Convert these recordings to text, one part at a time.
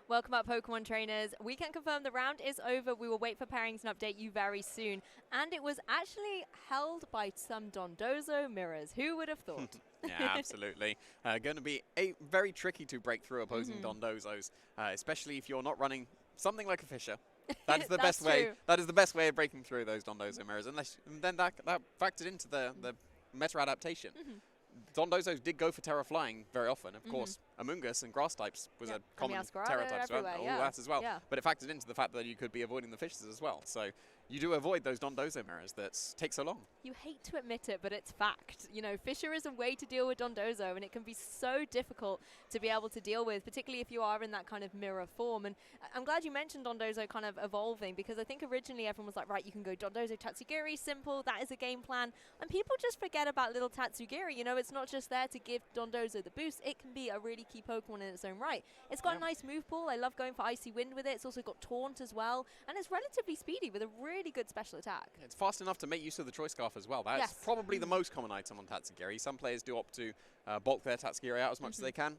Welcome up, Pokemon trainers. We can confirm the round is over. We will wait for pairings and update you very soon. And it was actually held by some Dondozo mirrors. Who would have thought? Yeah, absolutely. Going to be very tricky to break through opposing Dondozos, especially if you're not running something like a Fisher. That's the best way. That is the best way of breaking through those Dondozo mirrors. Unless then that factored into the meta adaptation. Dondozos did go for Terra Flying very often. Of course, Amoonguss and Grass types was a common Terra type as well. All that as well. Yeah. But it factored into the fact that you could be avoiding the fishes as well. So you do avoid those Dondozo mirrors that take so long. You hate to admit it, but it's fact. You know, Fisher is a way to deal with Dondozo, and it can be so difficult to be able to deal with, particularly if you are in that kind of mirror form. And I'm glad you mentioned Dondozo kind of evolving, because I think originally everyone was like, right, you can go Dondozo Tatsugiri, simple, that is a game plan. And people just forget about little Tatsugiri. You know, it's not just there to give Dondozo the boost. It can be a really key Pokemon in its own right. It's got a nice move pool. I love going for Icy Wind with it. It's also got Taunt as well. And it's relatively speedy with a really good special attack. It's fast enough to make use of the Choice Scarf as well. That's probably the most common item on Tatsugiri. Some players do opt to bulk their Tatsugiri out as much as they can.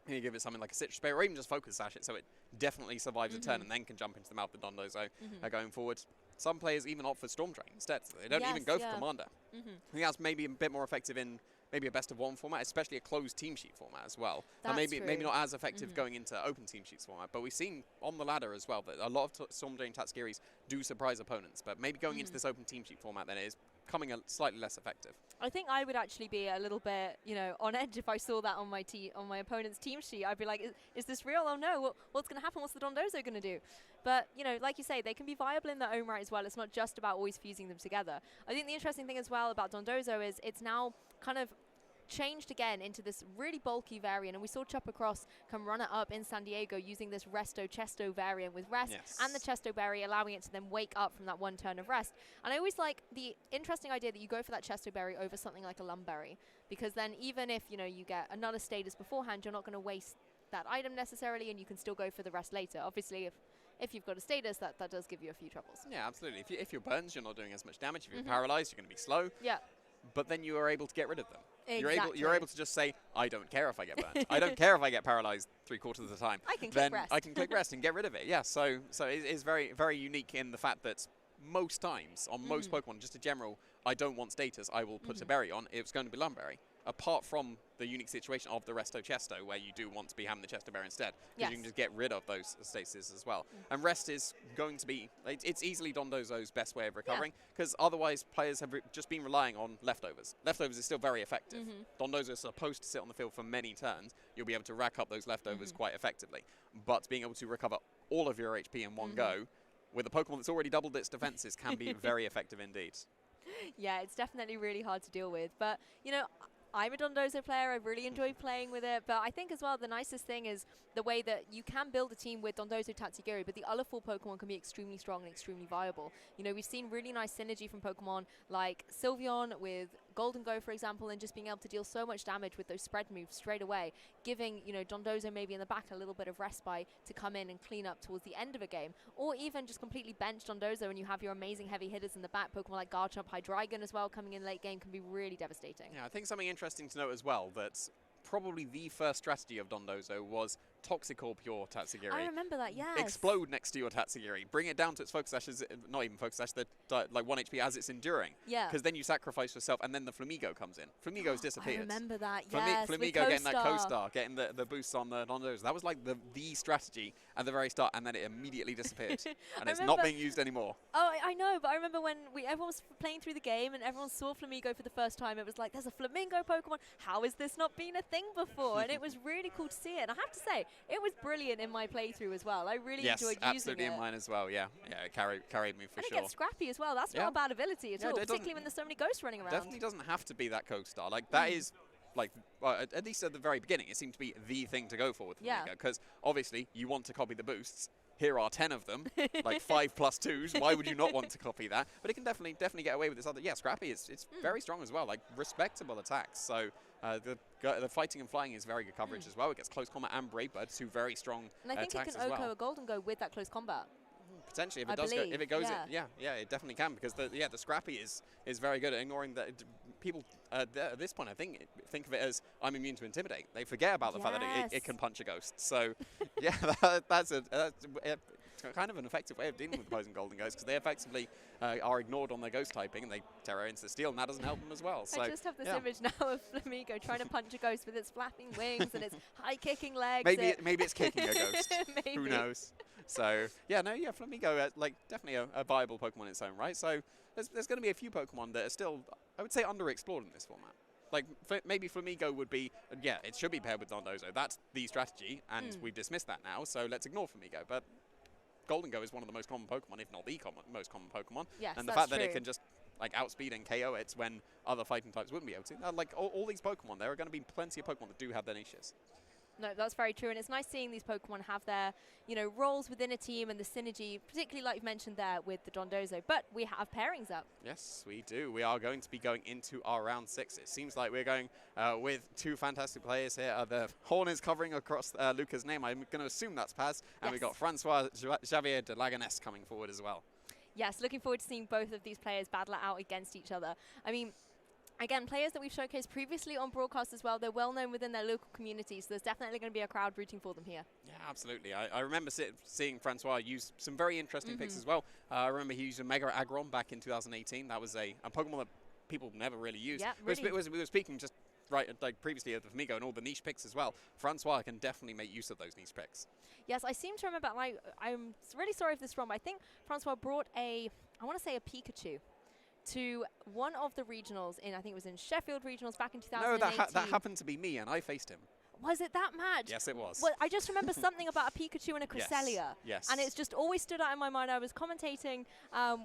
You give it something like a Citrus Berry, or even just Focus Sash it so it definitely survives a turn and then can jump into the mouth of Dondozo going forward. Some players even opt for Storm Drain instead, so they don't even go for Commander. I think that's maybe a bit more effective in maybe a best-of-1 format, especially a closed team sheet format as well. And maybe not as effective going into open team sheets format, but we've seen on the ladder as well that a lot of Storm Drain Tatsugiris do surprise opponents, but maybe going into this open team sheet format then it is becoming slightly less effective. I think I would actually be a little bit, you know, on edge if I saw that on my opponent's team sheet. I'd be like, is this real? Oh no, what's going to happen? What's the Dondozo going to do? But, you know, like you say, they can be viable in their own right as well. It's not just about always fusing them together. I think the interesting thing as well about Dondozo is it's now kind of changed again into this really bulky variant, and we saw Chopper Cross come runner up in San Diego using this Resto Chesto variant with rest and the Chesto Berry, allowing it to then wake up from that one turn of rest. And I always like the interesting idea that you go for that Chesto Berry over something like a Lumberry, because then even if, you know, you get another status beforehand, you're not going to waste that item necessarily, and you can still go for the rest later. Obviously, if you've got a status, that does give you a few troubles. Yeah, absolutely. If you're burns, you're not doing as much damage. If you're paralyzed, you're going to be slow. Yeah. But then you are able to get rid of them. Exactly. You're able to just say, I don't care if I get burned. I don't care if I get paralyzed 3/4 of the time. I can click rest. I can click rest and get rid of it. Yeah, so it is very, very unique in the fact that most times, on most Pokemon, just a general, I don't want status, I will put a berry on, it's going to be Lumberry. Apart from the unique situation of the Resto Chesto, where you do want to be having the Chesto Berry instead, because you can just get rid of those statuses as well. And Rest is going to be, it's easily Dondozo's best way of recovering, because otherwise players have just been relying on Leftovers. Leftovers is still very effective. Dondozo is supposed to sit on the field for many turns. You'll be able to rack up those Leftovers quite effectively. But being able to recover all of your HP in one go, with a Pokemon that's already doubled its defenses, can be very effective indeed. Yeah, it's definitely really hard to deal with. But, you know, I'm a Dondozo player. I really enjoy playing with it. But I think as well, the nicest thing is the way that you can build a team with Dondozo Tatsugiri, but the other 4 Pokemon can be extremely strong and extremely viable. You know, we've seen really nice synergy from Pokemon like Sylveon with Golden Go, for example, and just being able to deal so much damage with those spread moves straight away, giving, you know, Dondozo maybe in the back a little bit of respite to come in and clean up towards the end of a game, or even just completely bench Dondozo and you have your amazing heavy hitters in the back. Pokemon like Garchomp, Hydreigon as well coming in late game can be really devastating. Yeah, I think something interesting to note as well, that probably the first strategy of Dondozo was Toxicorp your Tatsugiri. I remember that, yes. Explode next to your Tatsugiri. Bring it down to its Focus Sash, not even Focus Sash, like 1 HP as it's enduring. Yeah. Because then you sacrifice yourself and then the Flamigo comes in. Flamigo's disappeared. I remember that, yes. Flamigo getting that Co-Star, getting the boosts on the Dondozo. That was like the strategy at the very start, and then it immediately disappeared. And it's not being used anymore. Oh, I know, but I remember when everyone was playing through the game and everyone saw Flamigo for the first time, it was like, there's a Flamingo Pokemon. How has this not been a thing before? And it was really cool to see it. And I have to say, it was brilliant in my playthrough as well. I really enjoyed using it. Yes, absolutely in mine as well, yeah. Yeah, it carried me for sure. And it gets scrappy as well. That's not a bad ability at all, particularly when there's so many ghosts running around. Definitely doesn't have to be that Co-Star. Like, that is, like, well, at least at the very beginning, it seemed to be the thing to go for with Flamigo. Because, obviously, you want to copy the boosts. Here are 10 of them, like 5 plus 2s. Why would you not want to copy that? But it can definitely get away with this other. Yeah, Scrappy, it's very strong as well, like respectable attacks. So the fighting and flying is very good coverage as well. It gets close combat and Brave Bird, 2 very strong attacks as well. And I think it can Oko a Golden Go with that close combat. Potentially, if it does go, if it goes, yeah, it definitely can, because the Scrappy is very good at ignoring that. people at this point, I think of it as I'm immune to Intimidate. They forget about the fact that it can punch a ghost. So, yeah, that's kind of an effective way of dealing with opposing Golden Ghosts, because they effectively are ignored on their ghost typing, and they terror into steel, and that doesn't help them as well. So I just have this image now of Flamigo trying to punch a ghost with its flapping wings and its high-kicking legs. Maybe it's kicking a ghost. Who knows? So, Flamigo, definitely a viable Pokemon in its own right. So, there's going to be a few Pokemon that are still, I would say, underexplored in this format. Like, maybe Flamigo would be, it should be paired with Dondozo. That's the strategy, and we've dismissed that now, so let's ignore Flamigo. But Golden Go is one of the most common Pokemon, if not the most common Pokemon. Yes, and the fact that it can just outspeed and KO it when other fighting types wouldn't be able to. All these Pokemon, there are going to be plenty of Pokemon that do have their niches. No, that's very true, and it's nice seeing these Pokemon have their, roles within a team and the synergy, particularly like you mentioned there with the Dondozo. But we have pairings up. Yes, we do. We are going to be going into our round 6. It seems like we're going with 2 fantastic players here. The horn is covering across Luca's name. I'm going to assume that's Paz, and we've got François-Xavier de Lageneste coming forward as well. Yes, looking forward to seeing both of these players battle it out against each other. I mean, again, players that we've showcased previously on broadcast as well, they're well known within their local communities, so there's definitely going to be a crowd rooting for them here. Yeah, absolutely. I remember seeing Francois use some very interesting picks as well. I remember he used a Mega Aggron back in 2018. That was a Pokemon that people never really used. Yeah, really. We were speaking just previously of the Flamigo and all the niche picks as well. Francois can definitely make use of those niche picks. Yes, I seem to remember, I'm really sorry if this is wrong, but I think Francois brought I want to say a Pikachu to one of the regionals I think it was in Sheffield Regionals back in 2018. No, that happened to be me, and I faced him. Was it that match? Yes, it was. Well, I just remember something about a Pikachu and a Cresselia. Yes. And it's just always stood out in my mind. I was commentating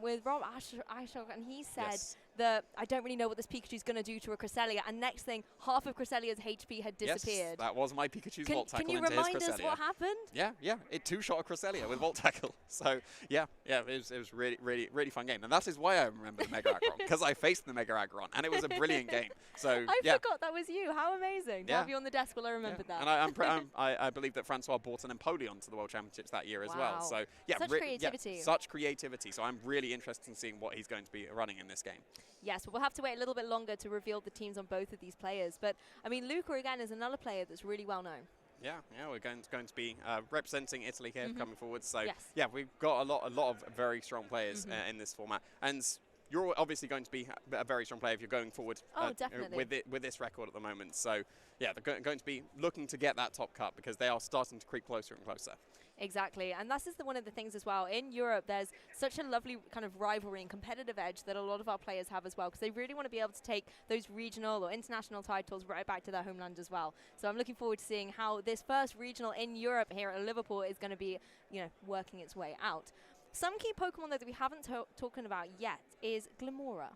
with Rob Ashok, and he said that I don't really know what this Pikachu's going to do to a Cresselia. And next thing, half of Cresselia's HP had disappeared. Yes, that was my Pikachu's Volt Tackle into his Cresselia. Can you remind us what happened? Yeah. It two-shot a Cresselia with Volt Tackle. So, it was really, really, really fun game. And that is why I remember the Mega Aggron, because I faced the Mega Aggron, and it was a brilliant game. So, I forgot that was you. How amazing. To have you on the desk while I remembered that. And I believe that Francois brought an Empoleon to the World Championships that year as well. So, such creativity. Such creativity. So I'm really interested in seeing what he's going to be running in this game. Yes, but we'll have to wait a little bit longer to reveal the teams on both of these players. But, I mean, Luca, again, is another player that's really well known. Yeah, we're going to be representing Italy here coming forward. So, we've got a lot of very strong players in this format. And you're obviously going to be a very strong player if you're going forward with this record at the moment. So, they're going to be looking to get that top cut, because they are starting to creep closer and closer. Exactly, and this is one of the things as well. In Europe, there's such a lovely kind of rivalry and competitive edge that a lot of our players have as well, because they really want to be able to take those regional or international titles right back to their homeland as well. So I'm looking forward to seeing how this first regional in Europe here at Liverpool is going to be, working its way out. Some key Pokemon that we haven't talking about yet is Glimmora.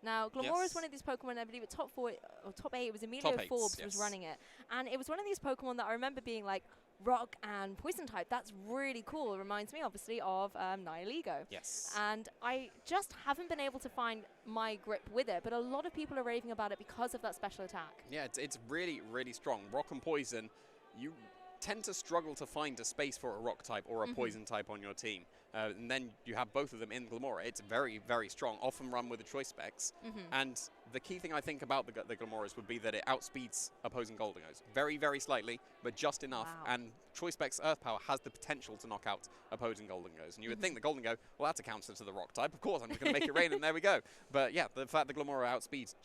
Now, Glimmora is one of these Pokemon, I believe at top 4 or top 8, it was Emilio Forbes was running it. And it was one of these Pokemon that I remember being like, rock and poison type, that's really cool. It reminds me, obviously, of Nihilego. Yes. And I just haven't been able to find my grip with it, but a lot of people are raving about it because of that special attack. Yeah, it's really, really strong. Rock and poison, you tend to struggle to find a space for a rock type or a poison type on your team. And then you have both of them in Glimmora. It's very, very strong, often run with the choice specs. And the key thing I think about the Glimmoras would be that it outspeeds opposing Goldingos. Very, very slightly, but just enough. Wow. And choice specs Earth Power has the potential to knock out opposing Goldingos. And you would think the Golden Go, well, that's a counter to the rock type. Of course, I'm just going to make it rain, and there we go. But yeah, the fact the Glimmora outspeeds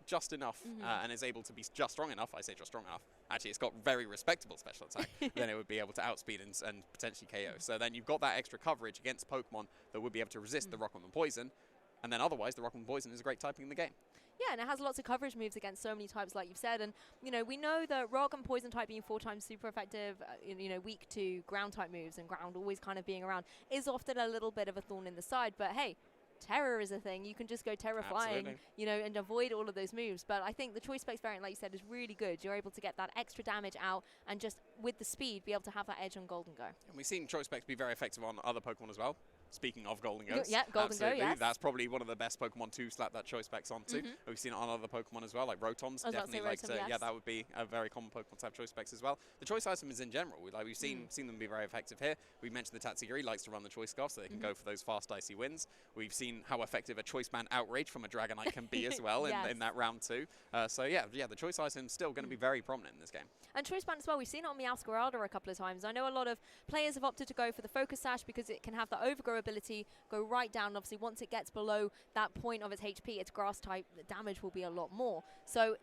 just enough and is able to be just strong enough, I say just strong enough. Actually, it's got very respectable special attack. Then it would be able to outspeed and potentially KO. So then you've got that extra coverage against Pokemon that would be able to resist the Rock and Poison. And then otherwise, the Rock and Poison is a great typing in the game. Yeah, and it has lots of coverage moves against so many types, like you've said. And, we know that Rock and Poison type being 4 times super effective, weak to ground type moves, and ground always kind of being around, is often a little bit of a thorn in the side. But hey, Terror is a thing. You can just go Terror flying, and avoid all of those moves. But I think the Choice Specs variant, like you said, is really good. You're able to get that extra damage out and just with the speed be able to have that edge on Golden Go. And we've seen Choice Specs be very effective on other Pokemon as well. Speaking of Golden Ghost, yeah, Golden Go, yes. That's probably one of the best Pokemon to slap that choice specs onto. We've seen it on other Pokemon as well, like Rotoms. Definitely like to, yes. yeah, that would be a very common Pokemon to have choice specs as well. The choice items in general, we've seen them be very effective here. We mentioned the Tatsugiri likes to run the choice scarf, so they can go for those fast, dicey wins. We've seen how effective a choice band outrage from a Dragonite can be as well in that round 2. So yeah, the choice item is still going to be very prominent in this game. And choice band as well, we've seen it on Meowscarada a couple of times. I know a lot of players have opted to go for the Focus Sash because it can have the overgrow ability, go right down. Obviously, once it gets below that point of its HP, its grass type, the damage will be a lot more. So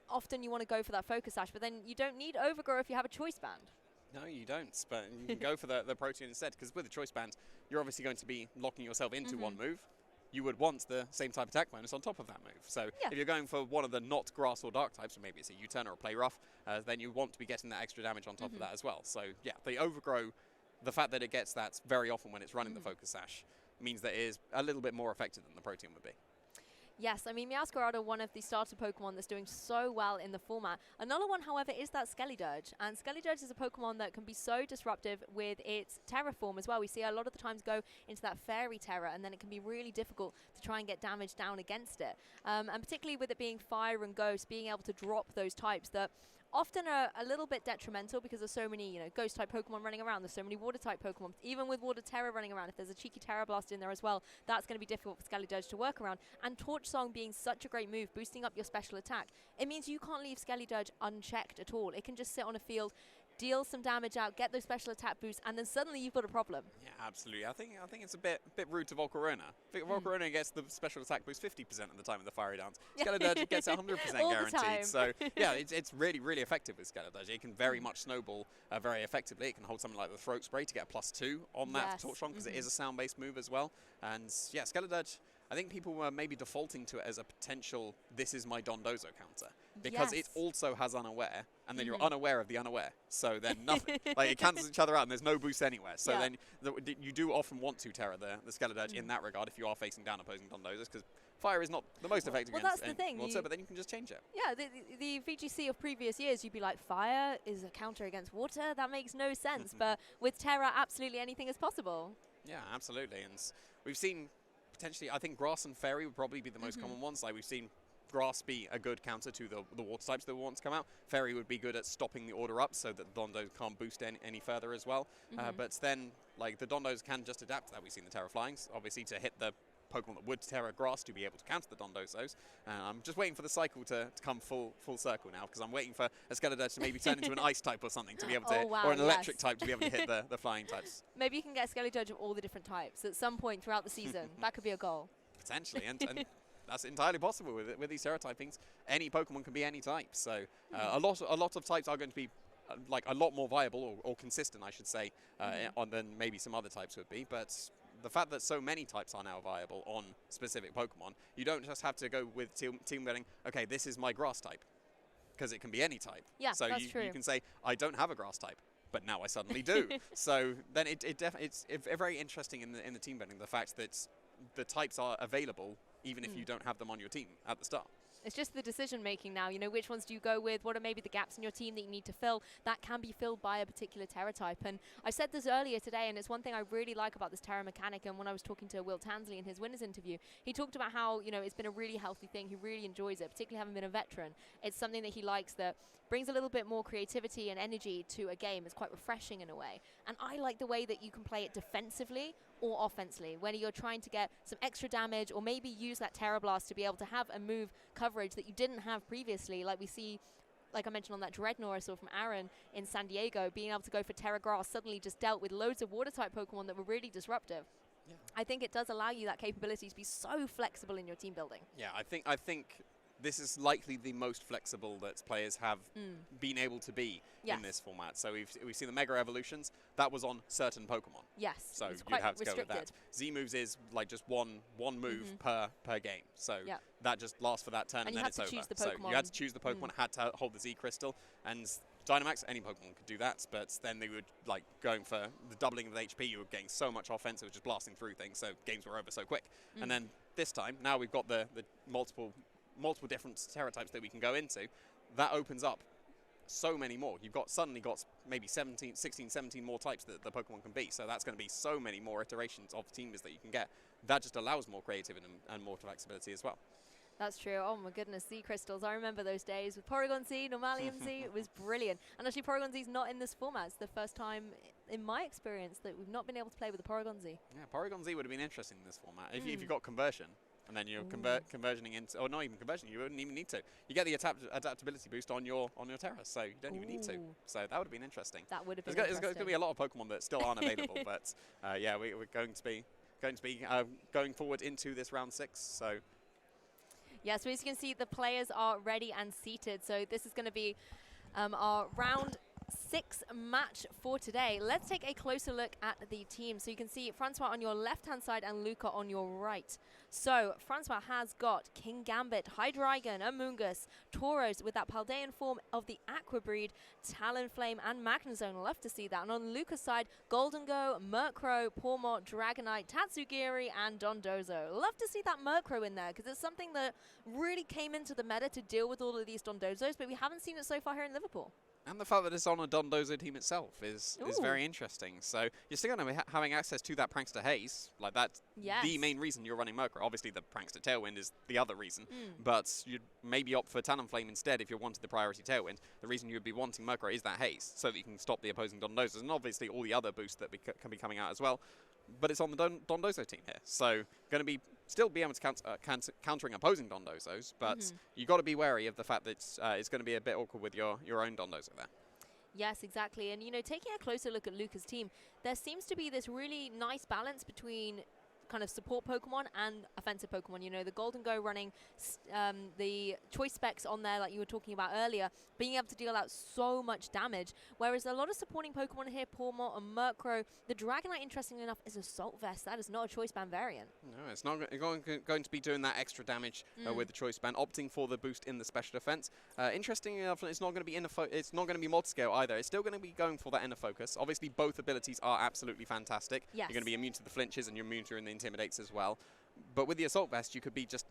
often you want to go for that Focus Sash, but then you don't need overgrow if you have a choice band. No, you don't, but you can go for the protein instead, because with the choice band, you're obviously going to be locking yourself into one move. You would want the same type attack bonus on top of that move. So if you're going for one of the not grass or dark types, or maybe it's a U-turn or a play rough, then you want to be getting that extra damage on top of that as well. So yeah, the overgrow, the fact that it gets that very often when it's running the Focus Sash, means that it is a little bit more effective than the protein would be. Yes, I mean, Meowscarada, one of the starter Pokemon that's doing so well in the format. Another one, however, is that Skeledirge. And Skeledirge is a Pokemon that can be so disruptive with its Terra form as well. We see a lot of the times go into that Fairy Terra, and then it can be really difficult to try and get damage down against it. And particularly with it being Fire and Ghost, being able to drop those types that often are a little bit detrimental because there's so many, Ghost type Pokemon running around. There's so many Water type Pokemon. Even with Water Terra running around, if there's a cheeky Terra Blast in there as well, that's going to be difficult for Skeledirge to work around. And Torch Song being such a great move, boosting up your special attack, it means you can't leave Skeledirge unchecked at all. It can just sit on a field, deal some damage out, get those special attack boosts, and then suddenly you've got a problem. Yeah, absolutely. I think it's a bit rude to Volcarona. I think Volcarona gets the special attack boost 50% of the time in the Fiery Dance. Skeledirge gets 100% guaranteed. So yeah, it's really, really effective with Skeledirge. It can very much snowball very effectively. It can hold something like the Throat Spray to get a +2 on that Torch Song, because it is a sound-based move as well. And yeah, Skeledirge, I think people were maybe defaulting to it as a potential, this is my Dondozo counter. Because it also has Unaware, and then you're unaware of the unaware. So then nothing, like it cancels each other out, and there's no boost anywhere. So then you do often want to Terra the Skeledirge in that regard if you are facing down opposing Dondozos, because Fire is not the most effective against water, but then you can just change it. Yeah, the VGC of previous years, you'd be like, Fire is a counter against Water? That makes no sense. But with Terra, absolutely anything is possible. Yeah, absolutely. And we've seen potentially, I think Grass and Fairy would probably be the most common ones. Like we've seen Grass be a good counter to the water types that want to come out. Fairy would be good at stopping the order up so that Dondos can't boost any further as well. But then, like, the Dondos can just adapt to that. We've seen the Terra Flyings, obviously, to hit the Pokemon that would Terra Grass to be able to counter the Dondozos. I'm just waiting for the cycle to come full circle now, because I'm waiting for a Skeledirge to maybe turn into an Ice type or something to be able to hit, or an Electric type to be able to hit the flying types. Maybe you can get a Skeledirge of all the different types at some point throughout the season. That could be a goal. Potentially, and that's entirely possible with these Terra typings. Any Pokemon can be any type, so a lot of types are going to be like a lot more viable or consistent, I should say, than maybe some other types would be. But the fact that so many types are now viable on specific Pokemon, you don't just have to go with team building. Okay, this is my Grass type, because it can be any type. Yeah, so that's true. You can say I don't have a Grass type, but now I suddenly do. So then it's very interesting in the team building, the fact that the types are available even if you don't have them on your team at the start. It's just the decision making now, which ones do you go with? What are maybe the gaps in your team that you need to fill? That can be filled by a particular Terra type. And I said this earlier today, and it's one thing I really like about this Terra mechanic. And when I was talking to Will Tansley in his winners interview, he talked about how, it's been a really healthy thing. He really enjoys it, particularly having been a veteran. It's something that he likes that brings a little bit more creativity and energy to a game. It's quite refreshing in a way. And I like the way that you can play it defensively or offensively, when you're trying to get some extra damage or maybe use that Terra Blast to be able to have a move coverage that you didn't have previously. Like we see, like I mentioned on that Dreadnought I saw from Aaron in San Diego, being able to go for Terra Grass suddenly just dealt with loads of water-type Pokemon that were really disruptive. Yeah. I think it does allow you that capability to be so flexible in your team building. Yeah, I think this is likely the most flexible that players have been able to be in this format. So we've seen the Mega Evolutions. That was on certain Pokemon. Yes, so you'd have to go with that. Z moves is like just one move per game. So that just lasts for that turn, and then it's over. So you had to choose the Pokemon, had to hold the Z Crystal, and Dynamax, any Pokemon could do that, but then they would, like, going for the doubling of the HP, you were getting so much offense, it was just blasting through things, so games were over so quick. And then this time, now we've got the multiple different Terra types that we can go into. That opens up so many more. You've suddenly got maybe 17, 16, 17 more types that the Pokemon can be. So that's going to be so many more iterations of team moves that you can get. That just allows more creativity and more flexibility as well. That's true. Oh my goodness, Z crystals. I remember those days with Porygon Z, Normalium Z. It was brilliant. And actually, Porygon Z is not in this format. It's the first time, in my experience, that we've not been able to play with the Porygon Z. Yeah, Porygon Z would have been interesting in this format if you got conversion. And then you're conversioning into, or not even conversion, you wouldn't even need to. You get the adaptability boost on your terrace, so you don't even need to. So that would have been interesting. That would have been interesting. There's going to be a lot of Pokemon that still aren't available, but yeah, we're going to be going forward into this round 6. So. Yeah, so as you can see, the players are ready and seated. So this is going to be our round 6 match for today. Let's take a closer look at the team. So you can see Francois on your left-hand side and Luca on your right. So Francois has got King Gambit, Hydreigon, Amoonguss, Tauros with that Paldean form of the Aqua breed, Talonflame and Magnezone. Love to see that. And on Luca's side, Goldengo, Murkrow, Pawmot, Dragonite, Tatsugiri and Dondozo. Love to see that Murkrow in there because it's something that really came into the meta to deal with all of these Dondozos, but we haven't seen it so far here in Liverpool. And the fact that it's on a Dondozo team itself is very interesting. So you're still going to be having access to that Prankster Haze. Like that's the main reason you're running Murkrow. Obviously the Prankster Tailwind is the other reason. But you'd maybe opt for Talonflame instead if you wanted the priority Tailwind. The reason you'd be wanting Murkrow is that Haze, so that you can stop the opposing Dondozos. And obviously all the other boosts that can be coming out as well. But it's on the Dondozo team here. So going to be still be able to countering opposing Dondozos, but you've got to be wary of the fact that it's going to be a bit awkward with your own Dondozo there. Yes, exactly. And, you know, taking a closer look at Luca's team, there seems to be this really nice balance between kind of support Pokemon and offensive Pokemon. You know, the Goldengo running the choice specs on there like you were talking about earlier, being able to deal out so much damage, whereas a lot of supporting Pokemon here, Pawmot and Murkrow, the Dragonite, interestingly enough, is Assault Vest. That is not a choice band variant. No, it's not going to be doing that extra damage with the choice band, opting for the boost in the special defense. Interestingly enough, it's not going to be it's not going to be multi-scale either. It's still going to be going for that inner focus. Obviously, both abilities are absolutely fantastic. Yes. You're going to be immune to the flinches and you're immune to the intimidates as well. But with the Assault Vest, you could be just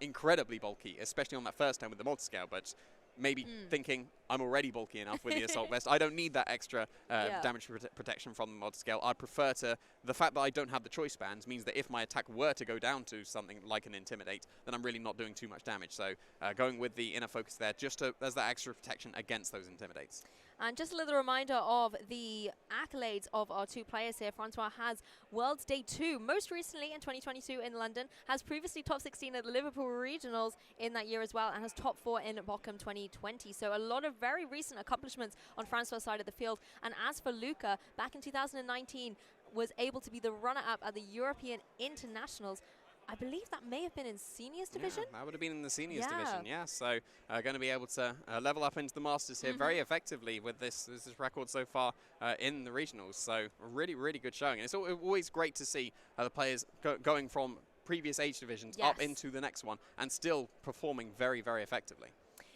incredibly bulky, especially on that first turn with the multi-scale, but maybe thinking, I'm already bulky enough with the Assault Vest. I don't need that extra damage protection from the multi-scale. I prefer to, the fact that I don't have the choice bands means that if my attack were to go down to something like an Intimidate, then I'm really not doing too much damage. So going with the inner focus there, just as that extra protection against those Intimidates. And just a little reminder of the accolades of our two players here. Francois has Worlds Day 2, most recently in 2022 in London, has previously top 16 at the Liverpool Regionals in that year as well, and has top 4 in Bochum 2020. So a lot of very recent accomplishments on Francois' side of the field. And as for Luca, back in 2019, was able to be the runner-up at the European Internationals. I believe that may have been in seniors division. Yeah, that would have been in the seniors division, yeah. So going to be able to level up into the masters here very effectively with this record so far in the regionals. So really, really good showing. And it's always great to see the players going from previous age divisions up into the next one and still performing very, very effectively.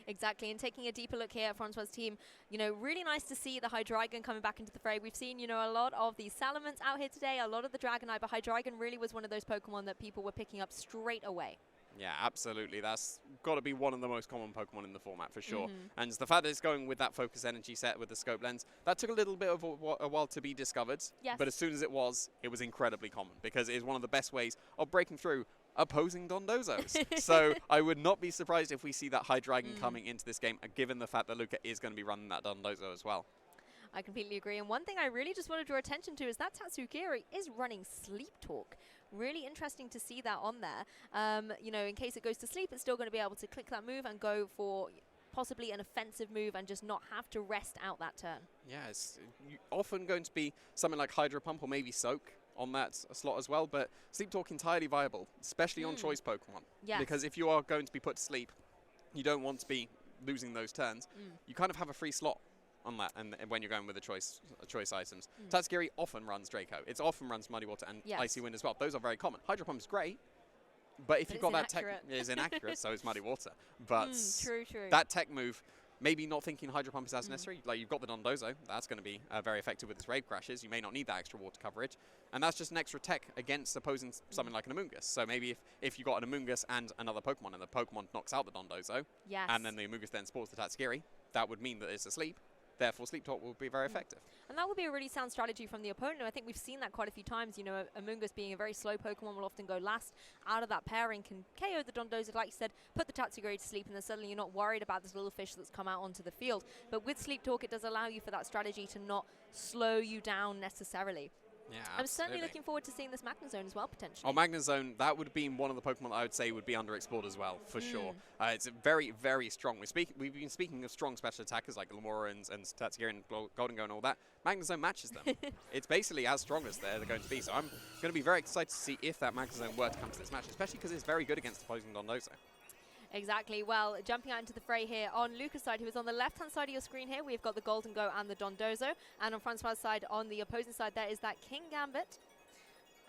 Exactly, and taking a deeper look here at Francois' team, you know, really nice to see the Hydreigon coming back into the fray. We've seen, you know, a lot of the Salamence out here today, a lot of the Dragonite, but Hydreigon really was one of those Pokemon that people were picking up straight away. Yeah, absolutely. That's got to be one of the most common Pokemon in the format for sure. And the fact that it's going with that focus energy set with the scope lens, that took a little bit of a while to be discovered. Yes. But as soon as it was incredibly common because it is one of the best ways of breaking through opposing Dondozos. So I would not be surprised if we see that Hydreigon coming into this game, given the fact that Luca is going to be running that Dondozo as well. I completely agree. And one thing I really just want to draw attention to is that Tatsugiri is running Sleep Talk. Really interesting to see that on there. You know, in case it goes to sleep, it's still going to be able to click that move and go for possibly an offensive move and just not have to rest out that turn. Yeah, it's often going to be something like Hydro Pump or maybe Soak on that slot as well, but Sleep Talk entirely viable, especially on choice Pokemon. Yes. Because if you are going to be put to sleep, you don't want to be losing those turns. You kind of have a free slot on that, and when you're going with the choice items. Tatsugiri often runs Draco. It often runs Muddy Water and Icy Wind as well. Those are very common. Hydro Pump is great, but if you've got that tech, it is inaccurate, so is Muddy Water. But True. that tech move, maybe not thinking Hydro Pump is as necessary. Like, you've got the Dondozo. That's going to be very effective with its Rave Crashes. You may not need that extra water coverage. And that's just an extra tech against opposing something like an Amoonguss. So maybe if you got an Amoonguss and another Pokemon, and the Pokemon knocks out the Dondozo, and then the Amoonguss then spawns the Tatsugiri, that would mean that it's asleep. Therefore, Sleep Talk will be very effective. And that would be a really sound strategy from the opponent. I think we've seen that quite a few times. You know, Amoonguss being a very slow Pokemon will often go last out of that pairing, can KO the Dondozo, like you said, put the Tatsugiri to sleep, and then suddenly you're not worried about this little fish that's come out onto the field. But with Sleep Talk, it does allow you for that strategy to not slow you down necessarily. Yeah, I'm certainly looking forward to seeing this Magnezone as well, potentially. Oh, Magnezone, that would have been one of the Pokemon that I would say would be underexplored as well, for sure. It's very, very strong. We've been speaking of strong special attackers like Lamora and Tatsugiri and Golden Go and all that. Magnezone matches them. It's basically as strong as they're going to be, so I'm going to be very excited to see if that Magnezone were to come to this match, especially because it's very good against opposing Dondozo. Exactly. Well, jumping out into the fray here on Luca's side, who is on the left-hand side of your screen here, we've got the Golden Go and the Dondozo. And on Francois' side, on the opposing side, there is that King Gambit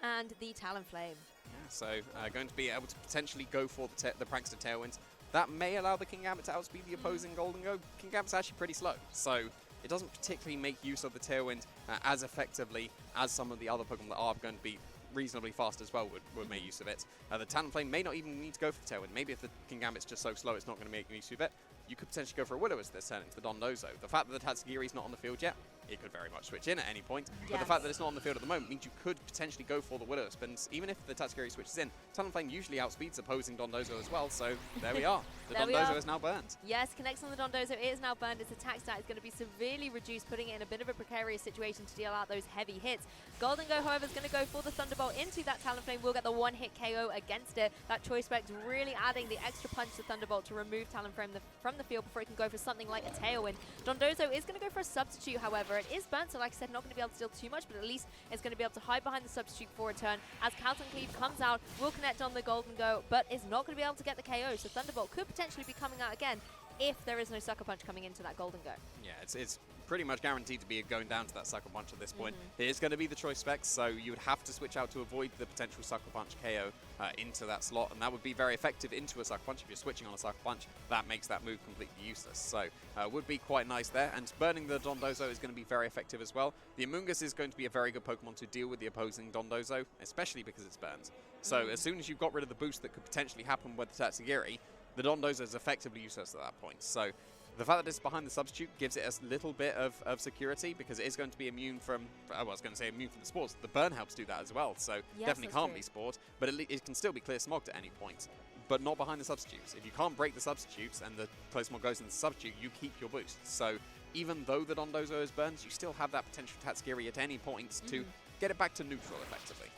and the Talonflame. Yeah, so going to be able to potentially go for the Prankster Tailwinds. That may allow the King Gambit to outspeed the opposing Golden Go. King Gambit's actually pretty slow, so it doesn't particularly make use of the Tailwind as effectively as some of the other Pokemon that are going to be reasonably fast as well would make use of it. The Talonflame may not even need to go for the Tailwind. Maybe if the King Gambit's just so slow it's not going to make use of it, you could potentially go for a Will-O-Wisp this turn into the Dondozo. The fact that the Tatsugiri's not on the field yet, it could very much switch in at any point. But the fact that it's not on the field at the moment means you could potentially go for the Will-O-Wisp. And even if the Tatsugiri switches in, Talonflame usually outspeeds opposing Dondozo as well. So there we are. The Dondozo is now burned. Yes, connects on the Dondozo. It is now burned. Its attack stat is going to be severely reduced, putting it in a bit of a precarious situation to deal out those heavy hits. Golden Go, however, is going to go for the Thunderbolt into that Talonflame. We'll get the one-hit KO against it. That Choice Spec really adding the extra punch to Thunderbolt to remove Talonflame from the field before it can go for something like a Tailwind. Dondozo is going to go for a substitute, however. It is burnt, so like I said, not going to be able to deal too much, but at least it's going to be able to hide behind the substitute for a turn. As Calton Cleave comes out, will connect on the Golden Go, but is not going to be able to get the KO, so Thunderbolt could potentially be coming out again if there is no Sucker Punch coming into that Golden Go. Yeah, it's pretty much guaranteed to be going down to that Sucker Punch at this point. It is going to be the Choice Specs, so you would have to switch out to avoid the potential Sucker Punch KO into that slot, and that would be very effective into a Sucker Punch. If you're switching on a Sucker Punch, that makes that move completely useless. So would be quite nice there, and burning the Dondozo is going to be very effective as well. The Amoonguss is going to be a very good Pokemon to deal with the opposing Dondozo, especially because it's burned. So as soon as you've got rid of the boost that could potentially happen with the Tatsugiri, the Dondozo is effectively useless at that point. So the fact that it's behind the substitute gives it a little bit of security, because it is going to be immune from, I was going to say immune from the spores. The burn helps do that as well, so yes, definitely can't be spored, but it can still be clear smogged at any point, but not behind the substitutes. If you can't break the substitutes and the clear smog goes in the substitute, you keep your boost. So even though the Dondozo is burned, you still have that potential Tatsugiri at any point to get it back to neutral effectively.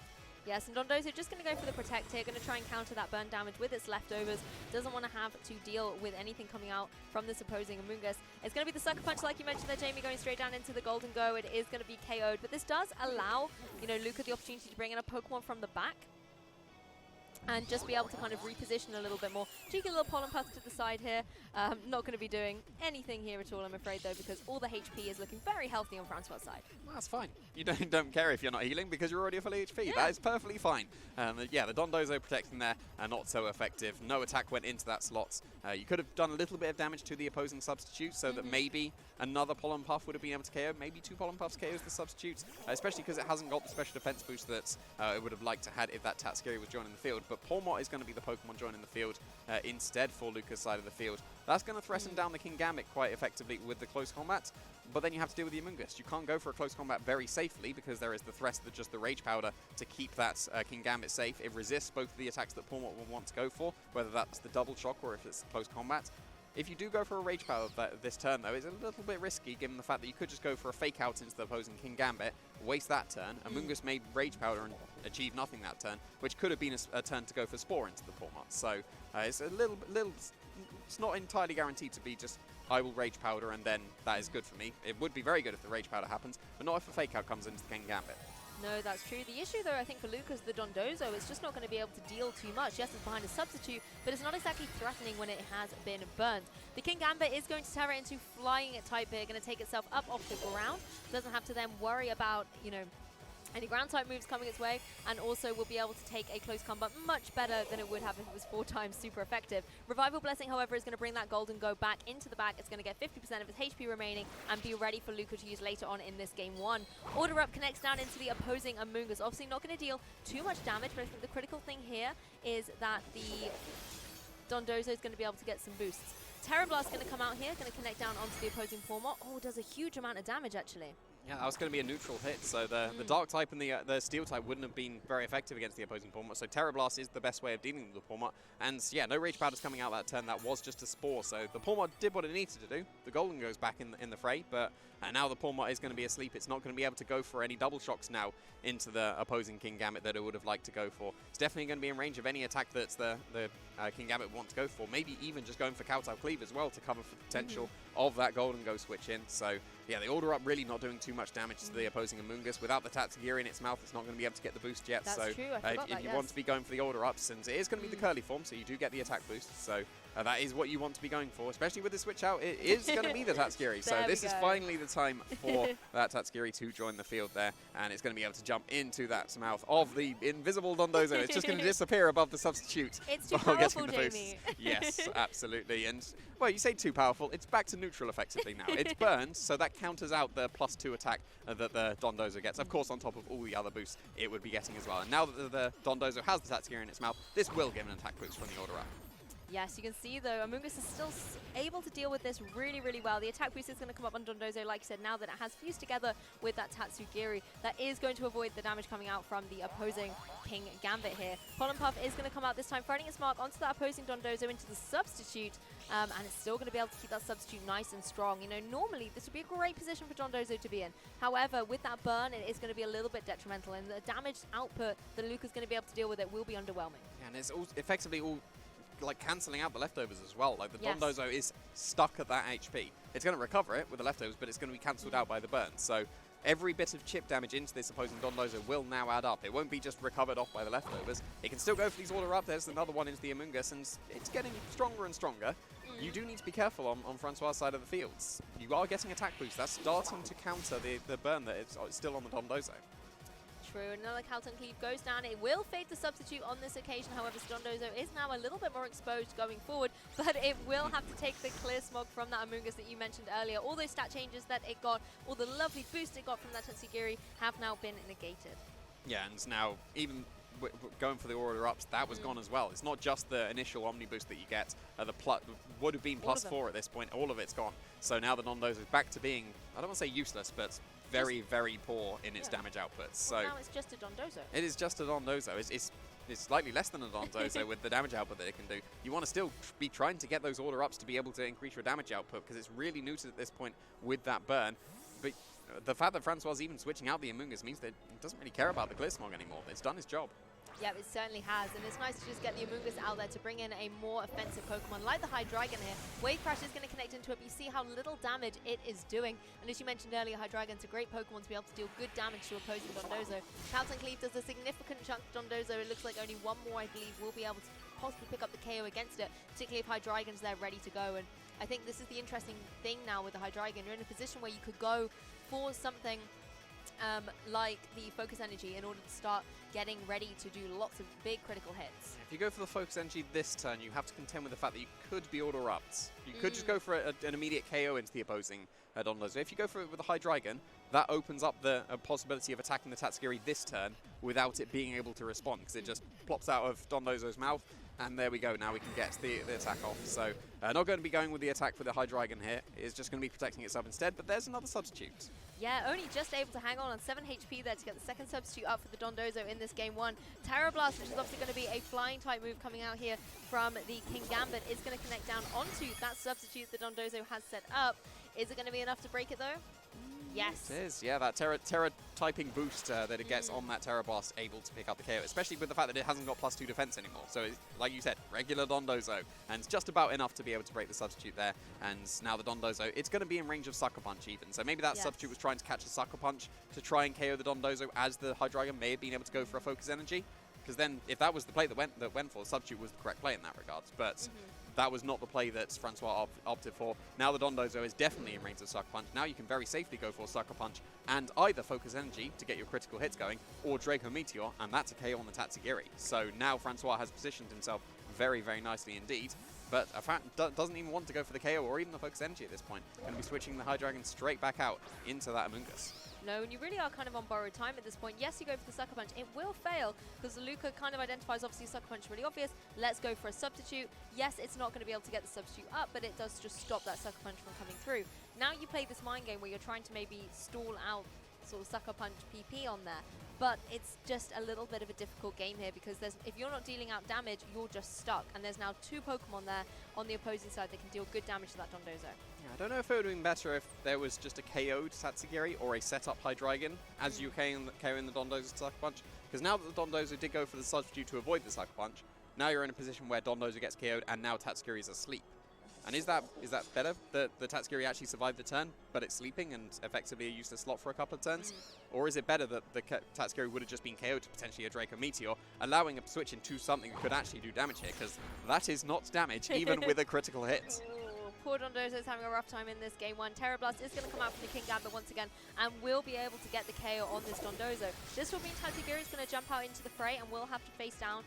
Yes, and Dondozo just going to go for the Protect here, going to try and counter that burn damage with its leftovers. Doesn't want to have to deal with anything coming out from this opposing Amoonguss. It's going to be the Sucker Punch, like you mentioned there, Jamie, going straight down into the Golden Go. It is going to be KO'd, but this does allow, you know, Luca the opportunity to bring in a Pokemon from the back and just be able to kind of reposition a little bit more. Cheeky little Pollen Puff to the side here. Not going to be doing anything here at all, I'm afraid, though, because all the HP is looking very healthy on Francois' side. Well, that's fine. You don't care if you're not healing because you're already at full HP. Yeah. That is perfectly fine. Yeah, the Dondozo protecting there, not so effective. No attack went into that slot. You could have done a little bit of damage to the opposing substitute, so that maybe another Pollen Puff would have been able to KO. Maybe two Pollen Puffs KOs the substitutes, especially because it hasn't got the special defense boost that it would have liked to had if that Tatsugiri was joining the field. But Polmot is going to be the Pokemon joining the field instead for Luca's side of the field. That's going to threaten down the King Gambit quite effectively with the close combat, but then you have to deal with the Amoonguss. You can't go for a close combat very safely because there is the threat of just the Rage Powder to keep that King Gambit safe. It resists both of the attacks that Polmot will want to go for, whether that's the double shock or if it's close combat. If you do go for a Rage Powder this turn, though, it's a little bit risky given the fact that you could just go for a Fake Out into the opposing King Gambit, waste that turn. Amoonguss made Rage Powder and achieve nothing that turn, which could have been a turn to go for Spore into the Polmot. So it's a little, it's not entirely guaranteed to be just, I will Rage Powder and then that is good for me. It would be very good if the Rage Powder happens, but not if a Fake Out comes into the King Gambit. No, that's true. The issue, though, I think for Luca's the Dondozo is just not going to be able to deal too much. Yes, it's behind a substitute, but it's not exactly threatening when it has been burnt. The King Gambit is going to tear it into flying type here, going to take itself up off the ground. Doesn't have to then worry about, you know, any ground type moves coming its way, and also will be able to take a close combat much better than it would have if it was 4 times super effective. Revival Blessing, however, is going to bring that Golden Go back into the bag. It's going to get 50% of its HP remaining and be ready for Luca to use later on in this game 1. Order Up connects down into the opposing Amoonguss. Obviously not going to deal too much damage, but I think the critical thing here is that the Dondozo is going to be able to get some boosts. Terra Blast going to come out here, going to connect down onto the opposing Pawmot. Oh, does a huge amount of damage, actually. Yeah, that was going to be a neutral hit, so the Dark type and the Steel type wouldn't have been very effective against the opposing Pawmot, so Terra Blast is the best way of dealing with the Pawmot. And yeah, no Rage Powders coming out that turn, that was just a Spore, so the Pawmot did what it needed to do. The Golden goes back in the fray, but now the Pawmot is going to be asleep. It's not going to be able to go for any double shocks now into the opposing Kingambit that it would have liked to go for. It's definitely going to be in range of any attack that's the Kingambit wants to go for, maybe even just going for Kowtow Cleave as well to cover for the potential of that Golden Go switch in. So yeah, the Order Up really not doing too much damage to the opposing Amoonguss. Without the Tatsugiri in its mouth, it's not going to be able to get the boost yet. That's so true. I forgot if you want to be going for the Order Ups, and it is going to be the Curly form, so you do get the attack boost. So that is what you want to be going for, especially with the switch out. It is going to be the Tatsugiri. So this is finally the time for that Tatsugiri to join the field there, and it's going to be able to jump into that mouth of the invisible Dondozo. It's just going to disappear above the substitute. It's too while powerful, getting the boost. Jamie. Yes, absolutely. And well, you say too powerful. It's back to neutral effectively now. It's burned, so that counters out the +2 attack that the Dondozo gets. Of course, on top of all the other boosts it would be getting as well. And now that the Dondozo has the Tatsugiri in its mouth, this will give an attack boost from the Order Up. Yes, you can see though, Amoonguss is still able to deal with this really, really well. The attack boost is going to come up on Dondozo, like I said, now that it has fused together with that Tatsugiri. That is going to avoid the damage coming out from the opposing King Gambit here. Pollen Puff is going to come out this time, finding its mark onto that opposing Dondozo into the substitute, and it's still going to be able to keep that substitute nice and strong. You know, normally this would be a great position for Dondozo to be in. However, with that burn, it is going to be a little bit detrimental, and the damage output that Luca's going to be able to deal with it will be underwhelming. Yeah, and it's all effectively all like cancelling out the leftovers as well. Like the Dondozo is stuck at that HP. It's going to recover it with the leftovers, but it's going to be cancelled out by the burn. So every bit of chip damage into this opposing Dondozo will now add up. It won't be just recovered off by the leftovers. It can still go for these Order Up. There's another one into the Amoonguss, and it's getting stronger and stronger. You do need to be careful on Francois' side of the fields. You are getting attack boost. That's starting to counter the burn that is still on the Dondozo. True, another Kowtow Cleave goes down. It will fade the substitute on this occasion. However, Dondozo is now a little bit more exposed going forward, but it will have to take the clear smog from that Amoonguss that you mentioned earlier. All those stat changes that it got, all the lovely boost it got from that Tatsugiri have now been negated. Yeah, and now even going for the Order Ups, that was gone as well. It's not just the initial Omni boost that you get. Would have been +4 at this point. All of it's gone. So now the Dondozo is back to being, I don't want to say useless, but very, very poor in its damage outputs. So now it's just a Dondozo. It is just a Dondozo. It's slightly less than a Dondozo with the damage output that it can do. You want to still be trying to get those Order Ups to be able to increase your damage output, because it's really neutered at this point with that burn. But the fact that Francois is even switching out the Amoonguss means that it doesn't really care about the Clear Smog anymore. It's done its job. Yeah, it certainly has, and it's nice to just get the Amoonguss out there to bring in a more offensive Pokemon like the Hydreigon here. Wave Crash is going to connect into it, but you see how little damage it is doing. And as you mentioned earlier, Hydreigon's a great Pokemon to be able to deal good damage to opposing Dondozo. Kowtow Cleave does a significant chunk to Dondozo. It looks like only one more, I believe, will be able to possibly pick up the KO against it, particularly if Hydreigon's there ready to go. And I think this is the interesting thing now with the Hydreigon. You're in a position where you could go for something like the Focus Energy in order to start getting ready to do lots of big critical hits. If you go for the Focus Energy this turn, you have to contend with the fact that you could be Order Upped. You could just go for an immediate KO into the opposing Dondozo. If you go for it with a Hydreigon, that opens up the possibility of attacking the Tatsugiri this turn without it being able to respond, because it just plops out of Dondozo's mouth, and there we go. Now we can get the attack off. So not going to be going with the attack for the Hydreigon here. It's just going to be protecting itself instead, but there's another substitute. Yeah, only just able to hang on 7 HP there to get the second substitute up for the Dondozo in this game 1. Terra Blast, which is obviously going to be a flying type move coming out here from the Kingambit, is going to connect down onto that substitute the Dondozo has set up. Is it going to be enough to break it though? Yes. It is, yeah, that Terra typing boost that it gets on that Terra Blast able to pick up the KO, especially with the fact that it hasn't got +2 defense anymore. So, it's, like you said, regular Dondozo, and it's just about enough to be able to break the substitute there. And now the Dondozo, it's going to be in range of Sucker Punch even. So maybe that substitute was trying to catch a Sucker Punch to try and KO the Dondozo, as the Hydreigon may have been able to go for a Focus Energy. Because then, if that was the play that went for, the substitute was the correct play in that regard. But that was not the play that Francois opted for. Now the Dondozo is definitely in range of Sucker Punch. Now you can very safely go for Sucker Punch and either Focus Energy to get your critical hits going, or Draco Meteor, and that's a KO on the Tatsugiri. So now Francois has positioned himself very, very nicely indeed. but doesn't even want to go for the KO or even the Focus Energy at this point. Going to be switching the Hydreigon straight back out into that Amoonguss. No, and you really are kind of on borrowed time at this point. Yes, you go for the Sucker Punch. It will fail because Luca kind of identifies, obviously, Sucker Punch really obvious. Let's go for a substitute. Yes, it's not going to be able to get the substitute up, but it does just stop that Sucker Punch from coming through. Now you play this mind game where you're trying to maybe stall out sort of Sucker Punch PP on there. But it's just a little bit of a difficult game here because if you're not dealing out damage, you're just stuck. And there's now 2 Pokemon there on the opposing side that can deal good damage to that Dondozo. Yeah, I don't know if it would have been better if there was just a KO'd Tatsugiri or a set-up Hydreigon as you KO'ing the Dondozo Sucker Punch. Because now that the Dondozo did go for the substitute to avoid the Sucker Punch, now you're in a position where Dondozo gets KO'd and now Tatsugiri is asleep. And is that better, that the Tatsugiri actually survived the turn, but it's sleeping and effectively a useless slot for a couple of turns? Or is it better that the Tatsugiri would have just been KO'd to potentially a Draco Meteor, allowing a switch into something that could actually do damage here? Because that is not damage, even with a critical hit. Poor Dondozo is having a rough time in this game one. Terra Blast is going to come out from the Kingambit once again and will be able to get the KO on this Dondozo. This will mean Tatsugiri is going to jump out into the fray and will have to face down